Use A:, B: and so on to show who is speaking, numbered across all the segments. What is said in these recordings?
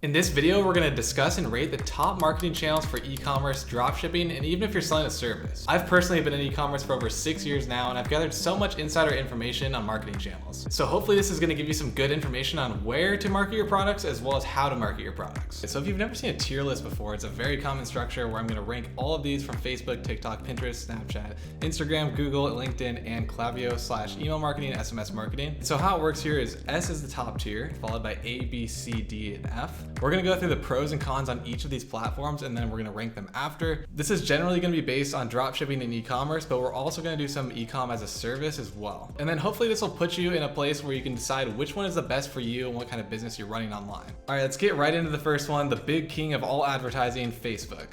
A: In this video, we're going to discuss and rate the top marketing channels for e-commerce, dropshipping, and even if you're selling a service. I've personally been in e-commerce for over 6 years now, and I've gathered so much insider information on marketing channels. So hopefully this is going to give you some good information on where to market your products as well as how to market your products. So if you've never seen a tier list before, it's a very common structure where I'm going to rank all of these from Facebook, TikTok, Pinterest, Snapchat, Instagram, Google, LinkedIn, and Klaviyo/email marketing, SMS marketing. So how it works here is S is the top tier, followed by A, B, C, D, and F. We're going to go through the pros and cons on each of these platforms, and then we're going to rank them after. This is generally going to be based on dropshipping and e-commerce, but we're also going to do some e-com as a service as well. And then hopefully this will put you in a place where you can decide which one is the best for you and what kind of business you're running online. All right, let's get right into the first one, the big king of all advertising, Facebook.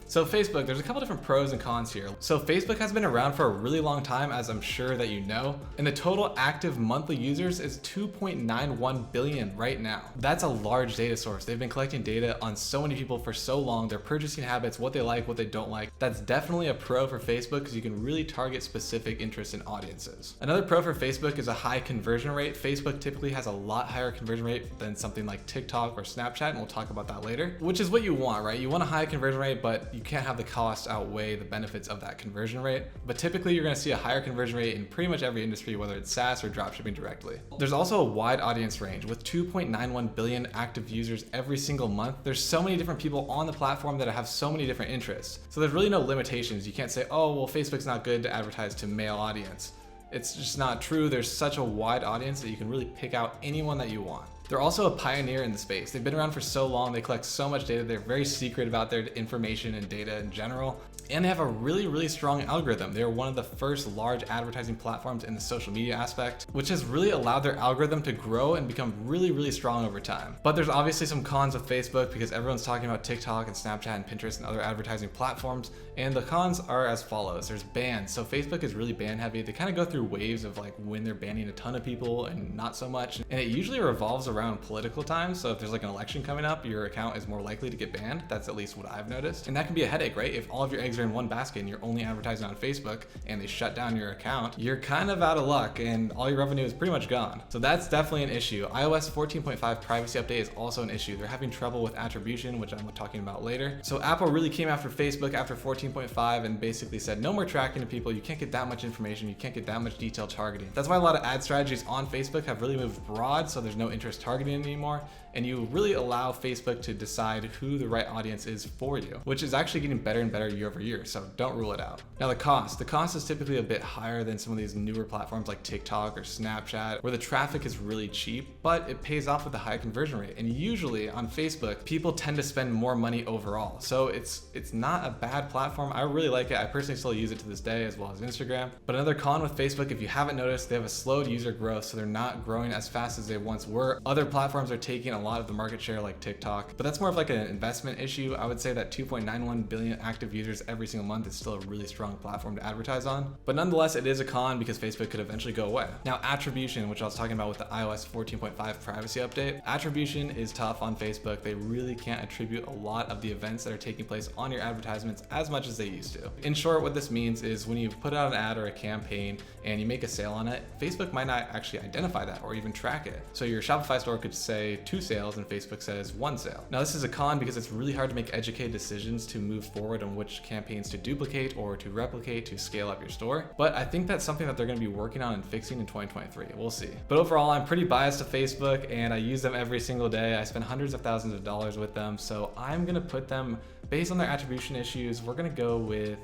A: So Facebook, there's a couple different pros and cons here. So Facebook has been around for a really long time, as I'm sure that you know, and the total active monthly users is 2.91 billion right now. That's a large data source. They've been collecting data on so many people for so long, their purchasing habits, what they like, what they don't like. That's definitely a pro for Facebook because you can really target specific interests and audiences. Another pro for Facebook is a high conversion rate. Facebook typically has a lot higher conversion rate than something like TikTok or Snapchat, and we'll talk about that later, which is what you want, right? You want a high conversion rate, but you can't have the cost outweigh the benefits of that conversion rate. But typically you're going to see a higher conversion rate in pretty much every industry, whether it's SaaS or dropshipping directly. There's also a wide audience range with 2.91 billion active users every single month. There's so many different people on the platform that have so many different interests. So there's really no limitations. You can't say, oh, well, Facebook's not good to advertise to male audience. It's just not true. There's such a wide audience that you can really pick out anyone that you want. They're also a pioneer in the space. They've been around for so long, they collect so much data, they're very secret about their information and data in general, and they have a really, really strong algorithm. They're one of the first large advertising platforms in the social media aspect, which has really allowed their algorithm to grow and become really, really strong over time. But there's obviously some cons with Facebook because everyone's talking about TikTok and Snapchat and Pinterest and other advertising platforms, and the cons are as follows. There's bans. So Facebook is really ban heavy. They kind of go through waves of like when they're banning a ton of people and not so much, and it usually revolves around political times. So if there's like an election coming up, your account is more likely to get banned. That's at least what I've noticed. And that can be a headache, right? If all of your eggs are in one basket and you're only advertising on Facebook and they shut down your account, you're kind of out of luck and all your revenue is pretty much gone. So that's definitely an issue. iOS 14.5 privacy update is also an issue. They're having trouble with attribution, which I'm talking about later. So Apple really came after Facebook after 14.5 and basically said no more tracking of people. You can't get that much information. You can't get that much detailed targeting. That's why a lot of ad strategies on Facebook have really moved broad, so there's no interest targeting anymore, and you really allow Facebook to decide who the right audience is for you, which is actually getting better and better year over year, so don't rule it out. Now the cost is typically a bit higher than some of these newer platforms like TikTok or Snapchat, where the traffic is really cheap, but it pays off with a high conversion rate. And usually on Facebook, people tend to spend more money overall. So it's not a bad platform. I really like it. I personally still use it to this day, as well as Instagram. But another con with Facebook, if you haven't noticed, they have a slowed user growth, so they're not growing as fast as they once were. Other platforms are taking a lot of the market share like TikTok, but that's more of like an investment issue. I would say that 2.91 billion active users every single month is still a really strong platform to advertise on. But nonetheless, it is a con because Facebook could eventually go away. Now, attribution, which I was talking about with the iOS 14.5 privacy update, attribution is tough on Facebook. They really can't attribute a lot of the events that are taking place on your advertisements as much as they used to. In short, what this means is when you put out an ad or a campaign and you make a sale on it, Facebook might not actually identify that or even track it. So your Shopify store could say 2 sales and Facebook says 1 sale. Now this is a con because it's really hard to make educated decisions to move forward on which campaigns to duplicate or to replicate to scale up your store. But I think that's something that they're going to be working on and fixing in 2023. We'll see. But overall, I'm pretty biased to Facebook and I use them every single day. I spend hundreds of thousands of dollars with them. So I'm going to put them based on their attribution issues. We're going to go with,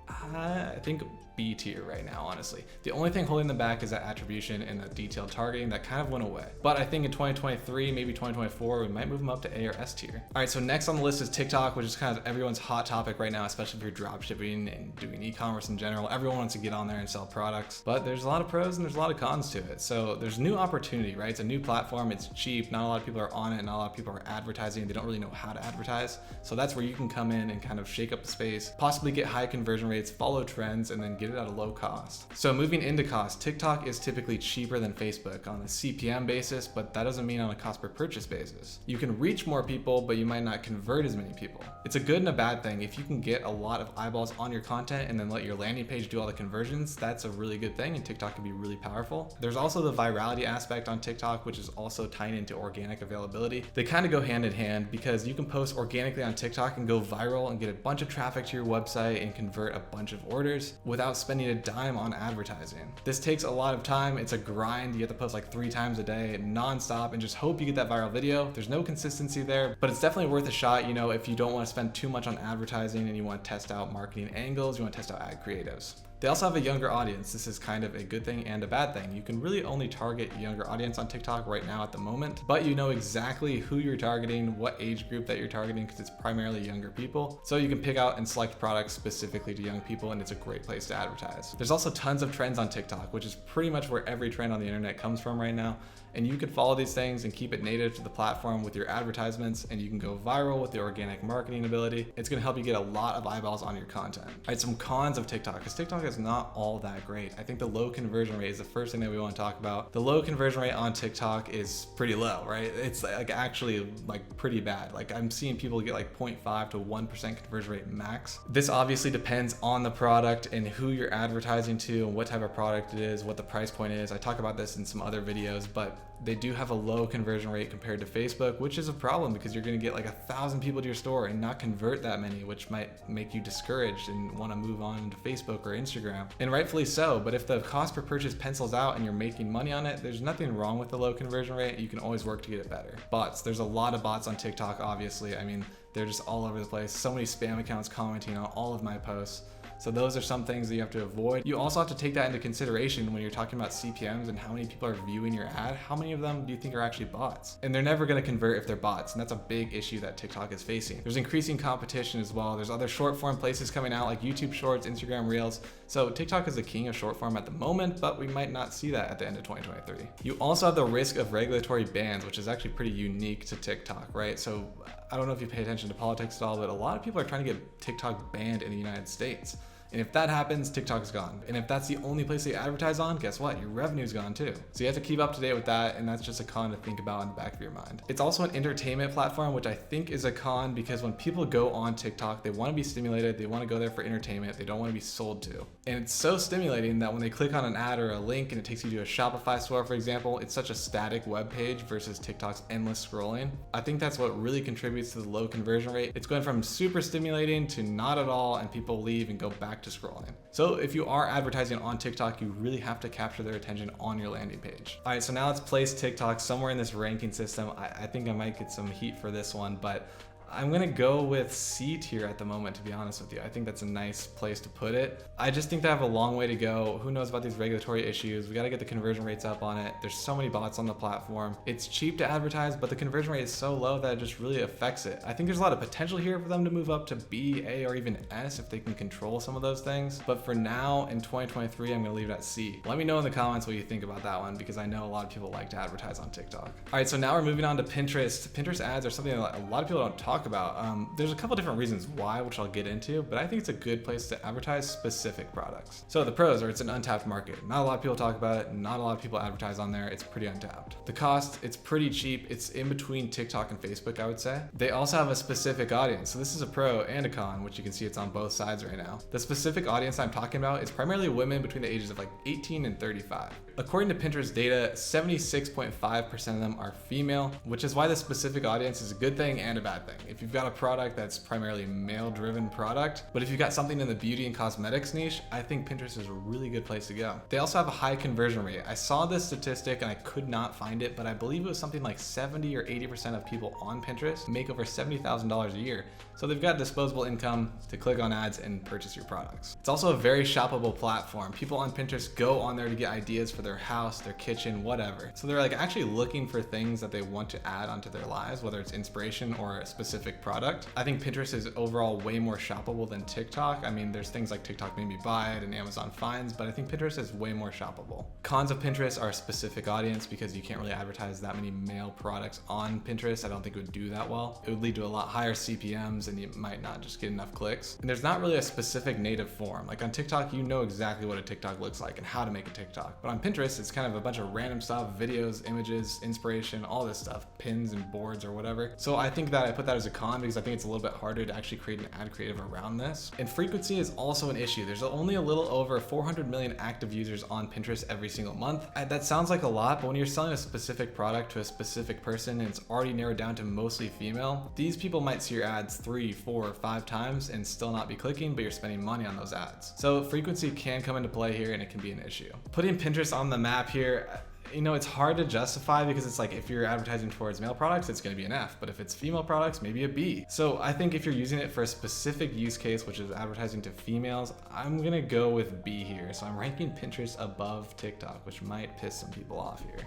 A: I think, B tier right now, honestly. The only thing holding them back is that attribution and the detailed targeting that kind of went away. But I think in 2023, maybe 2024, we might move them up to A or S tier. All right, so next on the list is TikTok, which is kind of everyone's hot topic right now, especially if you're dropshipping and doing e-commerce in general. Everyone wants to get on there and sell products, but there's a lot of pros and there's a lot of cons to it. So there's new opportunity, right? It's a new platform, it's cheap, not a lot of people are on it, not a lot of people are advertising, they don't really know how to advertise. So that's where you can come in and kind of shake up the space, possibly get high conversion rates, follow trends, and then get it at a low cost. So moving into cost, TikTok is typically cheaper than Facebook on a CPM basis, but that doesn't mean on a cost per purchase basis. You can reach more people, but you might not convert as many people. It's a good and a bad thing. If you can get a lot of eyeballs on your content and then let your landing page do all the conversions, that's a really good thing, and TikTok can be really powerful. There's also the virality aspect on TikTok, which is also tying into organic availability. They kind of go hand in hand because you can post organically on TikTok and go viral and get a bunch of traffic to your website and convert a bunch of orders without spending a dime on advertising. This takes a lot of time. It's a grind. You have to post like 3 times a day nonstop and just hope you get that viral video. There's no consistency there, but it's definitely worth a shot, if you don't want to spend too much on advertising and you want to test out marketing angles, you want to test out ad creatives. They also have a younger audience. This is kind of a good thing and a bad thing. You can really only target a younger audience on TikTok right now at the moment, but you know exactly who you're targeting, what age group that you're targeting, because it's primarily younger people. So you can pick out and select products specifically to young people, and it's a great place to advertise. There's also tons of trends on TikTok, which is pretty much where every trend on the internet comes from right now. And you can follow these things and keep it native to the platform with your advertisements, and you can go viral with the organic marketing ability. It's gonna help you get a lot of eyeballs on your content. All right, some cons of TikTok, because TikTok is not all that great. I think the low conversion rate is the first thing that we want to talk about. The low conversion rate on TikTok is pretty low, right? It's like actually like pretty bad. Like I'm seeing people get like 0.5 to 1% conversion rate max. This obviously depends on the product and who you're advertising to and what type of product it is, what the price point is. I talk about this in some other videos, but they do have a low conversion rate compared to Facebook, which is a problem because you're going to get like 1,000 people to your store and not convert that many, which might make you discouraged and want to move on to Facebook or Instagram. And rightfully so, but if the cost per purchase pencils out and you're making money on it, there's nothing wrong with the low conversion rate. You can always work to get it better. Bots, there's a lot of bots on TikTok, obviously. I mean, they're just all over the place. So many spam accounts commenting on all of my posts. So those are some things that you have to avoid. You also have to take that into consideration when you're talking about CPMs and how many people are viewing your ad. How many of them do you think are actually bots? And they're never going to convert if they're bots, and that's a big issue that TikTok is facing. There's increasing competition as well. There's other short form places coming out like YouTube Shorts, Instagram Reels. So TikTok is the king of short form at the moment, but we might not see that at the end of 2023. You also have the risk of regulatory bans, which is actually pretty unique to TikTok, right? So I don't know if you pay attention to politics at all, but a lot of people are trying to get TikTok banned in the United States. And if that happens, TikTok is gone. And if that's the only place they advertise on, guess what? Your revenue's gone too. So you have to keep up to date with that, and that's just a con to think about in the back of your mind. It's also an entertainment platform, which I think is a con because when people go on TikTok, they want to be stimulated, they want to go there for entertainment, they don't want to be sold to. And it's so stimulating that when they click on an ad or a link and it takes you to a Shopify store, for example, it's such a static web page versus TikTok's endless scrolling. I think that's what really contributes to the low conversion rate. It's going from super stimulating to not at all, and people leave and go back to scrolling. So if you are advertising on TikTok, you really have to capture their attention on your landing page. All right, so now let's place TikTok somewhere in this ranking system. I think I might get some heat for this one, but I'm gonna go with C tier at the moment, to be honest with you. I think that's a nice place to put it. I just think they have a long way to go. Who knows about these regulatory issues? We gotta get the conversion rates up on it. There's so many bots on the platform. It's cheap to advertise, but the conversion rate is so low that it just really affects it. I think there's a lot of potential here for them to move up to B, A, or even S if they can control some of those things. But for now, in 2023, I'm gonna leave it at C. Let me know in the comments what you think about that one, because I know a lot of people like to advertise on TikTok. All right, so now we're moving on to Pinterest. Pinterest ads are something that a lot of people don't talk about. There's a couple different reasons why, which I'll get into, but I think it's a good place to advertise specific products. So the pros are it's an untapped market. Not a lot of people talk about it. Not a lot of people advertise on there. It's pretty untapped. The cost, it's pretty cheap. It's in between TikTok and Facebook, I would say. They also have a specific audience. So this is a pro and a con, which you can see it's on both sides right now. The specific audience I'm talking about is primarily women between the ages of like 18 and 35. According to Pinterest data, 76.5% of them are female, which is why the specific audience is a good thing and a bad thing. If you've got a product that's primarily male-driven product, but if you've got something in the beauty and cosmetics niche, I think Pinterest is a really good place to go. They also have a high conversion rate. I saw this statistic and I could not find it, but I believe it was something like 70 or 80% of people on Pinterest make over $70,000 a year. So they've got disposable income to click on ads and purchase your products. It's also a very shoppable platform. People on Pinterest go on there to get ideas for their house, their kitchen, whatever. So they're like actually looking for things that they want to add onto their lives, whether it's inspiration or a specific product. I think Pinterest is overall way more shoppable than TikTok. I mean, there's things like TikTok made me buy it and Amazon finds, but I think Pinterest is way more shoppable. Cons of Pinterest are a specific audience because you can't really advertise that many male products on Pinterest. I don't think it would do that well. It would lead to a lot higher CPMs and you might not just get enough clicks. And there's not really a specific native form. Like on TikTok, you know exactly what a TikTok looks like and how to make a TikTok. But on Pinterest, it's kind of a bunch of random stuff, videos, images, inspiration, all this stuff, pins and boards or whatever. So I think that I put that as a con because I think it's a little bit harder to actually create an ad creative around this. And frequency is also an issue. There's only a little over 400 million active users on Pinterest every single month. That sounds like a lot, but when you're selling a specific product to a specific person and it's already narrowed down to mostly female, these people might see your ads 3, 4, 5 times and still not be clicking, but you're spending money on those ads. So frequency can come into play here and it can be an issue. Putting Pinterest on the map here, you know, it's hard to justify because it's like if you're advertising towards male products, it's going to be an F, but if it's female products, maybe a B. So I think if you're using it for a specific use case, which is advertising to females, I'm going to go with B here. So I'm ranking Pinterest above TikTok, which might piss some people off here.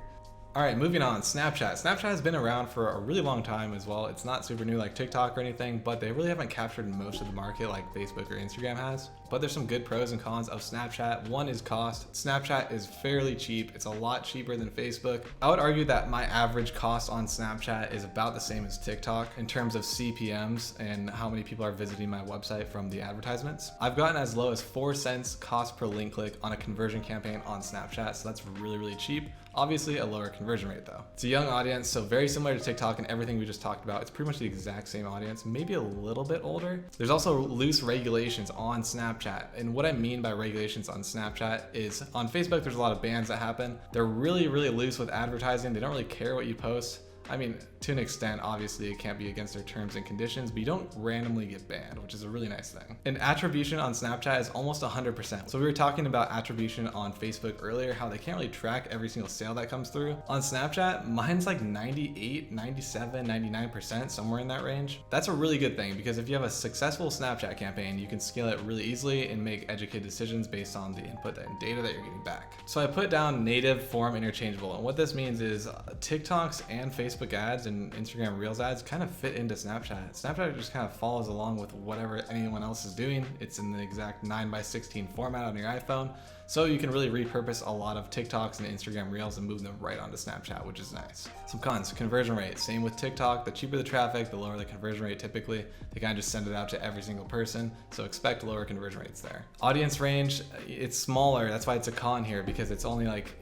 A: All right, moving on, Snapchat. Snapchat has been around for a really long time as well. It's not super new like TikTok or anything, but they really haven't captured most of the market like Facebook or Instagram has. But there's some good pros and cons of Snapchat. One is cost. Snapchat is fairly cheap. It's a lot cheaper than Facebook. I would argue that my average cost on Snapchat is about the same as TikTok in terms of CPMs and how many people are visiting my website from the advertisements. I've gotten as low as 4 cents cost per link click on a conversion campaign on Snapchat, so that's really, really cheap. Obviously a lower conversion rate though. It's a young audience, so very similar to TikTok and everything we just talked about. It's pretty much the exact same audience, maybe a little bit older. There's also loose regulations on Snapchat. And what I mean by regulations on Snapchat is on Facebook, there's a lot of bans that happen. They're really, really loose with advertising. They don't really care what you post. I mean, to an extent, obviously it can't be against their terms and conditions, but you don't randomly get banned, which is a really nice thing. And attribution on Snapchat is almost 100%. So we were talking about attribution on Facebook earlier, how they can't really track every single sale that comes through. On Snapchat, mine's like 98, 97, 99%, somewhere in that range. That's a really good thing because if you have a successful Snapchat campaign, you can scale it really easily and make educated decisions based on the input and data that you're getting back. So I put down native form interchangeable. And what this means is TikToks and Facebook ads and Instagram Reels ads kind of fit into Snapchat. Snapchat just kind of follows along with whatever anyone else is doing. It's in the exact 9:16 format on your iPhone. So you can really repurpose a lot of TikToks and Instagram Reels and move them right onto Snapchat, which is nice. Some cons, conversion rate. Same with TikTok. The cheaper the traffic, the lower the conversion rate typically. They kind of just send it out to every single person. So expect lower conversion rates there. Audience range, it's smaller. That's why it's a con here because it's only like,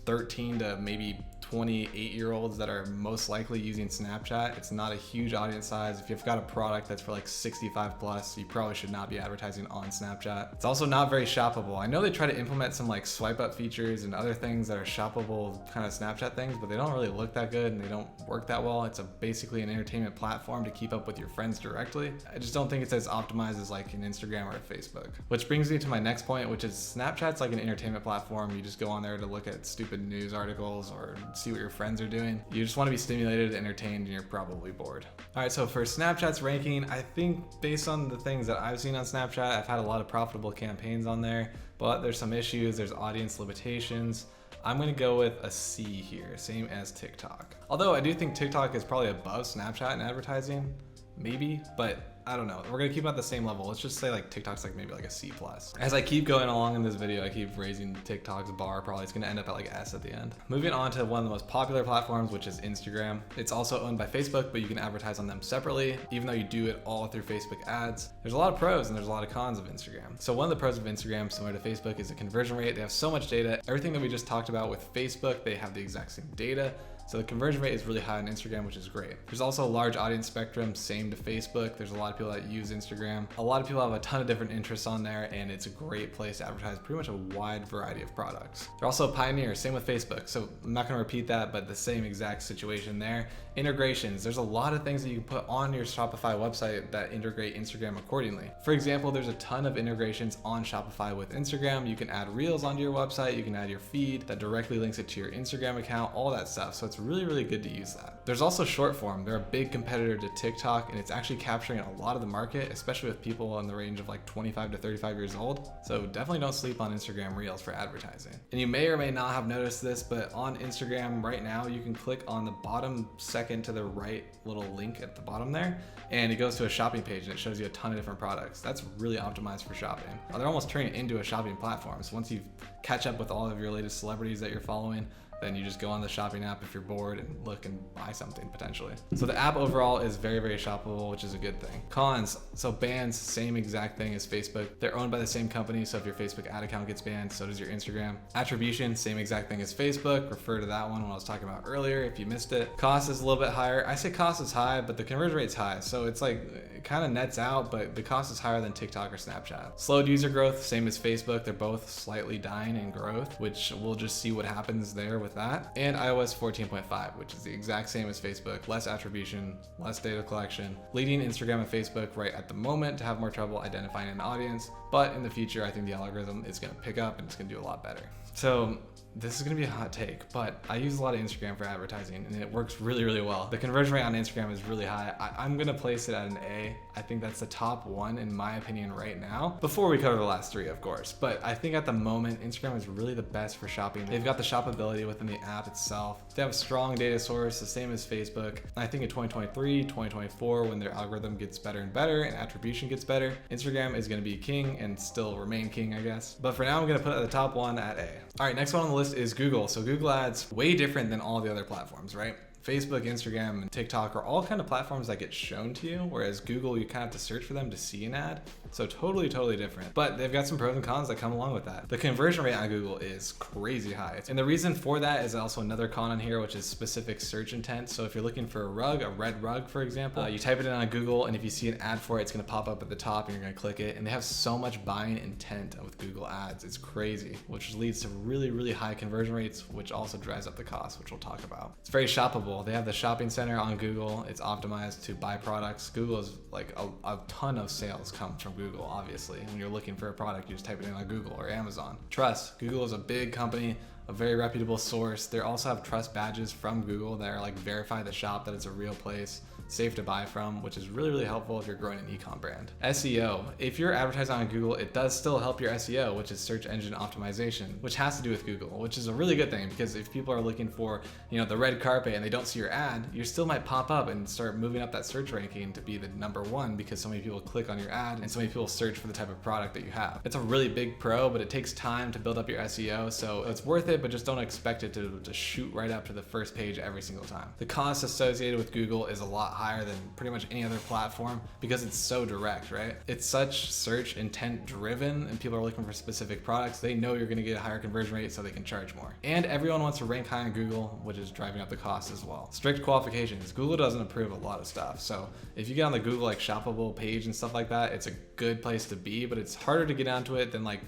A: 13 to maybe 28-year-olds that are most likely using Snapchat. It's not a huge audience size. If you've got a product that's for like 65 plus, you probably should not be advertising on Snapchat. It's also not very shoppable. I know they try to implement some like swipe up features and other things that are shoppable kind of Snapchat things, but they don't really look that good and they don't work that well. It's basically an entertainment platform to keep up with your friends directly. I just don't think it's as optimized as like an Instagram or a Facebook. Which brings me to my next point, which is Snapchat's like an entertainment platform. You just go on there to look at stupid news articles or see what your friends are doing. You just want to be stimulated, entertained, and you're probably bored. All right, so for Snapchat's ranking, I think based on the things that I've seen on Snapchat, I've had a lot of profitable campaigns on there, but there's some issues, there's audience limitations. I'm gonna go with a C here, same as TikTok. Although I do think TikTok is probably above Snapchat in advertising, maybe, but I don't know. We're gonna keep it at the same level. Let's just say like TikTok's like maybe like a C+. As I keep going along in this video, I keep raising TikTok's bar. Probably it's gonna end up at like S at the end. Moving on to one of the most popular platforms, which is Instagram. It's also owned by Facebook, but you can advertise on them separately, even though you do it all through Facebook ads. There's a lot of pros and there's a lot of cons of Instagram. So one of the pros of Instagram, similar to Facebook, is the conversion rate. They have so much data. Everything that we just talked about with Facebook, they have the exact same data. So the conversion rate is really high on Instagram, which is great. There's also a large audience spectrum, same to Facebook. There's a lot of people that use Instagram. A lot of people have a ton of different interests on there, and it's a great place to advertise pretty much a wide variety of products. They're also pioneers, same with Facebook. So I'm not gonna repeat that, but the same exact situation there. Integrations, there's a lot of things that you can put on your Shopify website that integrate Instagram accordingly. For example, there's a ton of integrations on Shopify with Instagram. You can add Reels onto your website, you can add your feed that directly links it to your Instagram account, all that stuff. So it's it's really, really good to use that. There's also short form. They're a big competitor to TikTok, and it's actually capturing a lot of the market, especially with people in the range of like 25 to 35 years old. So definitely don't sleep on Instagram Reels for advertising. And you may or may not have noticed this, but on Instagram right now, you can click on the bottom second to the right little link at the bottom there, and it goes to a shopping page and it shows you a ton of different products. That's really optimized for shopping. They're almost turning it into a shopping platform. So once you catch up with all of your latest celebrities that you're following, then you just go on the shopping app if you're bored and look and buy something potentially. So the app overall is very, very shoppable, which is a good thing. Cons, so bans, same exact thing as Facebook. They're owned by the same company, so if your Facebook ad account gets banned, so does your Instagram. Attribution, same exact thing as Facebook. Refer to that one when I was talking about earlier if you missed it. Cost is a little bit higher. I say cost is high, but the conversion rate's high. So it's like, it kind of nets out, but the cost is higher than TikTok or Snapchat. Slowed user growth, same as Facebook. They're both slightly dying in growth, which we'll just see what happens there with that. And iOS 14.5, which is the exact same as Facebook, less attribution, less data collection, leading Instagram and Facebook right at the moment to have more trouble identifying an audience. But in the future, I think the algorithm is gonna pick up and it's gonna do a lot better. So this is gonna be a hot take, but I use a lot of Instagram for advertising and it works really, really well. The conversion rate on Instagram is really high. I'm gonna place it at an A. I think that's the top one in my opinion right now, before we cover the last three, of course. But I think at the moment, Instagram is really the best for shopping. They've got the shoppability within the app itself. They have a strong data source, the same as Facebook. I think in 2023, 2024, when their algorithm gets better and better and attribution gets better, Instagram is gonna be king and still remain king, I guess. But for now, I'm gonna put it at the top one at A. All right, next one on the list is Google. So Google Ads, way different than all the other platforms, right? Facebook, Instagram, and TikTok are all kind of platforms that get shown to you, whereas Google, you kind of have to search for them to see an ad. So totally, totally different. But they've got some pros and cons that come along with that. The conversion rate on Google is crazy high. And the reason for that is also another con on here, which is specific search intent. So if you're looking for a rug, a red rug, for example, you type it in on Google, and if you see an ad for it, it's gonna pop up at the top and you're gonna click it. And they have so much buying intent with Google Ads. It's crazy, which leads to really, really high conversion rates, which also drives up the cost, which we'll talk about. It's very shoppable. They have the shopping center on Google. It's optimized to buy products. Google is like a ton of sales come from Google, obviously. When you're looking for a product, you just type it in on Google or Amazon. Trust, Google is a big company, a very reputable source. They also have trust badges from Google that are like verify the shop that it's a real place, safe to buy from, which is really, really helpful if you're growing an e-com brand. SEO, if you're advertising on Google, it does still help your SEO, which is search engine optimization, which has to do with Google, which is a really good thing because if people are looking for, the red carpet and they don't see your ad, you still might pop up and start moving up that search ranking to be the #1 because so many people click on your ad and so many people search for the type of product that you have. It's a really big pro, but it takes time to build up your SEO, so it's worth it, but just don't expect it to shoot right up to the first page every single time. The cost associated with Google is a lot higher than pretty much any other platform because it's so direct, right? It's such search intent driven and people are looking for specific products. They know you're gonna get a higher conversion rate so they can charge more. And everyone wants to rank high on Google, which is driving up the cost as well. Strict qualifications. Google doesn't approve a lot of stuff. So if you get on the Google like shoppable page and stuff like that, it's a good place to be, but it's harder to get onto it than like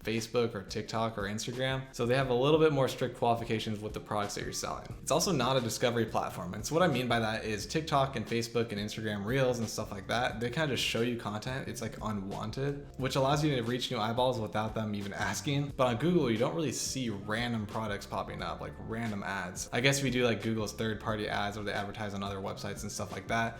A: Facebook or TikTok or Instagram. So they have a little bit more strict qualifications with the products that you're selling. It's also not a discovery platform. And so what I mean by that is TikTok and Facebook and Instagram Reels and stuff like that, they kind of just show you content. It's like unwanted, which allows you to reach new eyeballs without them even asking. But on Google, you don't really see random products popping up, like random ads. I guess we do like Google's third-party ads where they advertise on other websites and stuff like that.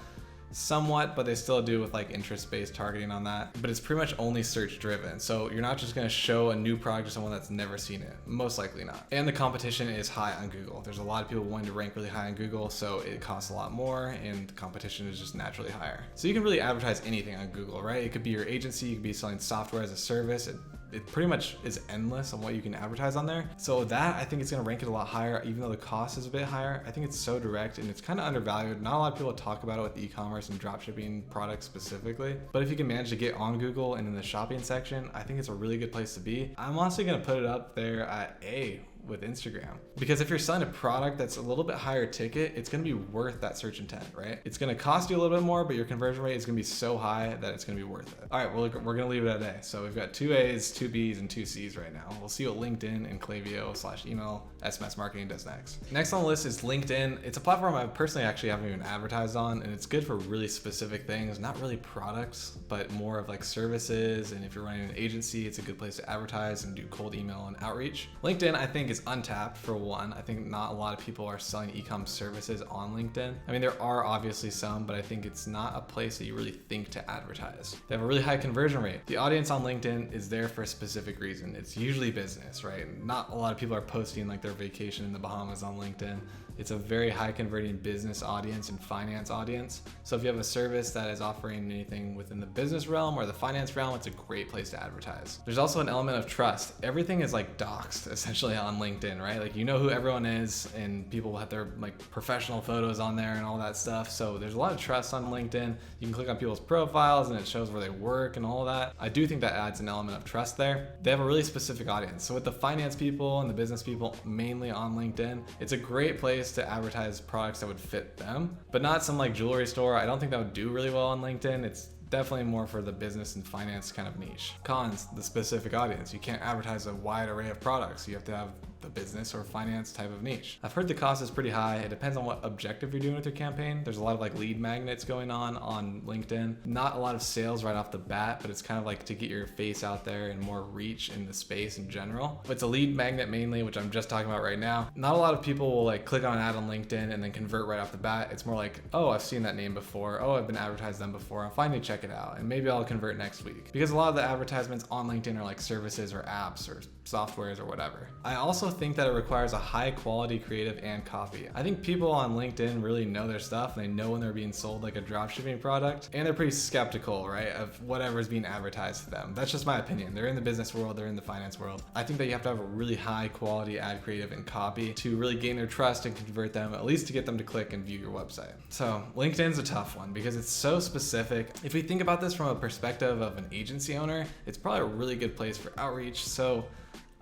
A: Somewhat, but they still do with like interest-based targeting on that. But it's pretty much only search driven. So you're not just gonna show a new product to someone that's never seen it. Most likely not. And the competition is high on Google. There's a lot of people wanting to rank really high on Google, so it costs a lot more and the competition is just naturally higher. So you can really advertise anything on Google, right? It could be your agency, you could be selling software as a service. It pretty much is endless on what you can advertise on there. So that, I think it's gonna rank it a lot higher, even though the cost is a bit higher. I think it's so direct and it's kind of undervalued. Not a lot of people talk about it with e-commerce and dropshipping products specifically. But if you can manage to get on Google and in the shopping section, I think it's a really good place to be. I'm honestly gonna put it up there at A with Instagram. Because if you're selling a product that's a little bit higher ticket, it's gonna be worth that search intent, right? It's gonna cost you a little bit more, but your conversion rate is gonna be so high that it's gonna be worth it. All right, well, we're gonna leave it at A. So we've got 2 A's, 2 B's, and 2 C's right now. We'll see what LinkedIn and Klaviyo /email SMS marketing does next. Next on the list is LinkedIn. It's a platform I personally actually haven't even advertised on, and it's good for really specific things, not really products, but more of like services. And if you're running an agency, it's a good place to advertise and do cold email and outreach. LinkedIn, I think, is untapped for one. I think not a lot of people are selling e-com services on LinkedIn. I mean, there are obviously some, but I think it's not a place that you really think to advertise. They have a really high conversion rate. The audience on LinkedIn is there for a specific reason. It's usually business, right? Not a lot of people are posting like their vacation in the Bahamas on LinkedIn. It's a very high converting business audience and finance audience. So if you have a service that is offering anything within the business realm or the finance realm, it's a great place to advertise. There's also an element of trust. Everything is like doxed essentially on LinkedIn, right? Like you know who everyone is, and people have their like professional photos on there and all that stuff. So there's a lot of trust on LinkedIn. You can click on people's profiles and it shows where they work and all of that. I do think that adds an element of trust there. They have a really specific audience. So with the finance people and the business people mainly on LinkedIn, it's a great place to advertise products that would fit them, but not some like jewelry store. I don't think that would do really well on LinkedIn. It's definitely more for the business and finance kind of niche. Cons, the specific audience. You can't advertise a wide array of products. You have to have the business or finance type of niche. I've heard the cost is pretty high. It depends on what objective you're doing with your campaign. There's a lot of like lead magnets going on LinkedIn. Not a lot of sales right off the bat, but it's kind of like to get your face out there and more reach in the space in general. But it's a lead magnet mainly, which I'm just talking about right now. Not a lot of people will like click on an ad on LinkedIn and then convert right off the bat. It's more like, oh, I've seen that name before. Oh, I've been advertised them before. I'll finally check it out and maybe I'll convert next week. Because a lot of the advertisements on LinkedIn are like services or apps or softwares or whatever. I also think that it requires a high quality creative and copy. I think people on LinkedIn really know their stuff and they know when they're being sold like a dropshipping product, and they're pretty skeptical, right, of whatever is being advertised to them. That's just my opinion. They're in the business world, they're in the finance world. I think that you have to have a really high quality ad creative and copy to really gain their trust and convert them, at least to get them to click and view your website. So LinkedIn's a tough one because it's so specific. If we think about this from a perspective of an agency owner, it's probably a really good place for outreach. So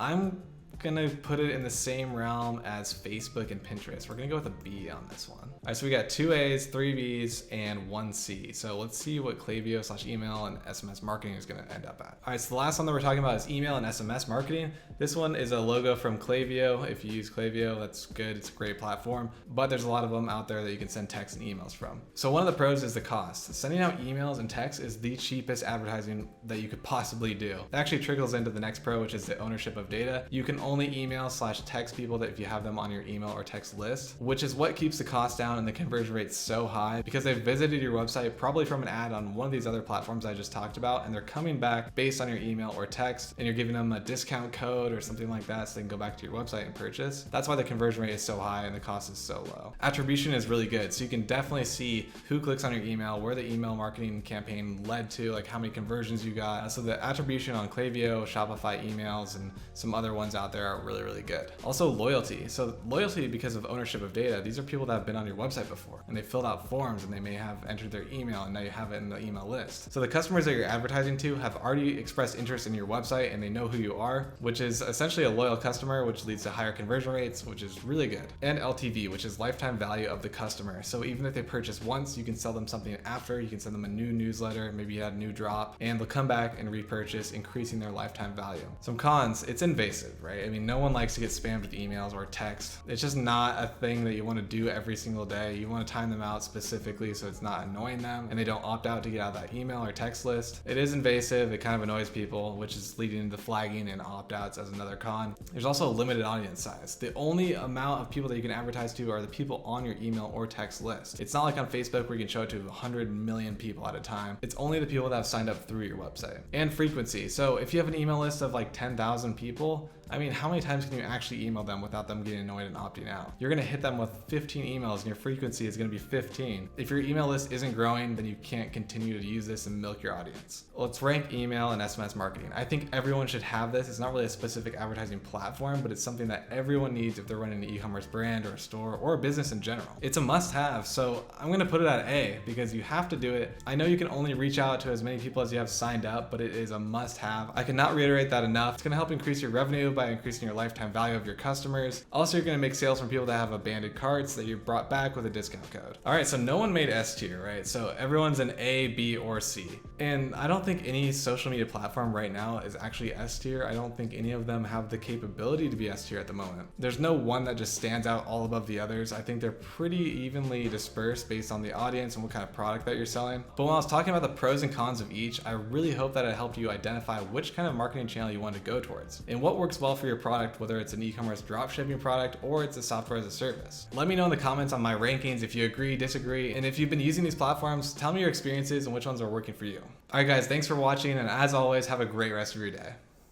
A: I'm gonna put it in the same realm as Facebook and Pinterest. We're gonna go with a B on this one. All right, so we got 2 A's, 3 B's, and 1 C. So let's see what Klaviyo/email and SMS marketing is gonna end up at. All right, so the last one that we're talking about is email and SMS marketing. This one is a logo from Klaviyo. If you use Klaviyo, that's good. It's a great platform, but there's a lot of them out there that you can send texts and emails from. So one of the pros is the cost. Sending out emails and texts is the cheapest advertising that you could possibly do. It actually trickles into the next pro, which is the ownership of data. You can only email/text people that if you have them on your email or text list, which is what keeps the cost down and the conversion rate so high because they've visited your website probably from an ad on one of these other platforms I just talked about, and they're coming back based on your email or text, and you're giving them a discount code or something like that so they can go back to your website and purchase. That's why the conversion rate is so high and the cost is so low. Attribution is really good, so you can definitely see who clicks on your email, where the email marketing campaign led to, like how many conversions you got. So the attribution on Klaviyo, Shopify emails, and some other ones out there are really good. Also loyalty. So loyalty because of ownership of data. These are people that have been on your website before and they filled out forms and they may have entered their email and now you have it in the email list. So the customers that you're advertising to have already expressed interest in your website and they know who you are, which is essentially a loyal customer, which leads to higher conversion rates, which is really good. And LTV, which is lifetime value of the customer. So even if they purchase once, you can sell them something after. You can send them a new newsletter, maybe you had a new drop, and they'll come back and repurchase, increasing their lifetime value. Some cons, it's invasive, right? I mean, no one likes to get spammed with emails or text. It's just not a thing that you want to do every single day. You want to time them out specifically so it's not annoying them and they don't opt out to get out of that email or text list. It is invasive. It kind of annoys people, which is leading to flagging and opt-outs as another con. There's also a limited audience size. The only amount of people that you can advertise to are the people on your email or text list. It's not like on Facebook where you can show it to 100 million people at a time. It's only the people that have signed up through your website. And frequency. So if you have an email list of like 10,000 people, I mean, how many times can you actually email them without them getting annoyed and opting out? You're gonna hit them with 15 emails and your frequency is gonna be 15. If your email list isn't growing, then you can't continue to use this and milk your audience. Let's rank email and SMS marketing. I think everyone should have this. It's not really a specific advertising platform, but it's something that everyone needs if they're running an e-commerce brand or a store or a business in general. It's a must-have, so I'm gonna put it at A because you have to do it. I know you can only reach out to as many people as you have signed up, but it is a must-have. I cannot reiterate that enough. It's gonna help increase your revenue by by increasing your lifetime value of your customers. Also, you're going to make sales from people that have abandoned carts that you brought back with a discount code. All right, so no one made S tier, right? So everyone's an A, B, or C. And I don't think any social media platform right now is actually S tier. I don't think any of them have the capability to be S tier at the moment. There's no one that just stands out all above the others. I think they're pretty evenly dispersed based on the audience and what kind of product that you're selling. But when I was talking about the pros and cons of each, I really hope that it helped you identify which kind of marketing channel you want to go towards and what works well for your product, whether it's an e-commerce dropshipping product or it's a software as a service. Let me know in the comments on my rankings if you agree, disagree, and if you've been using these platforms, tell me your experiences and which ones are working for you. All right guys, thanks for watching, and as always, have a great rest of your day.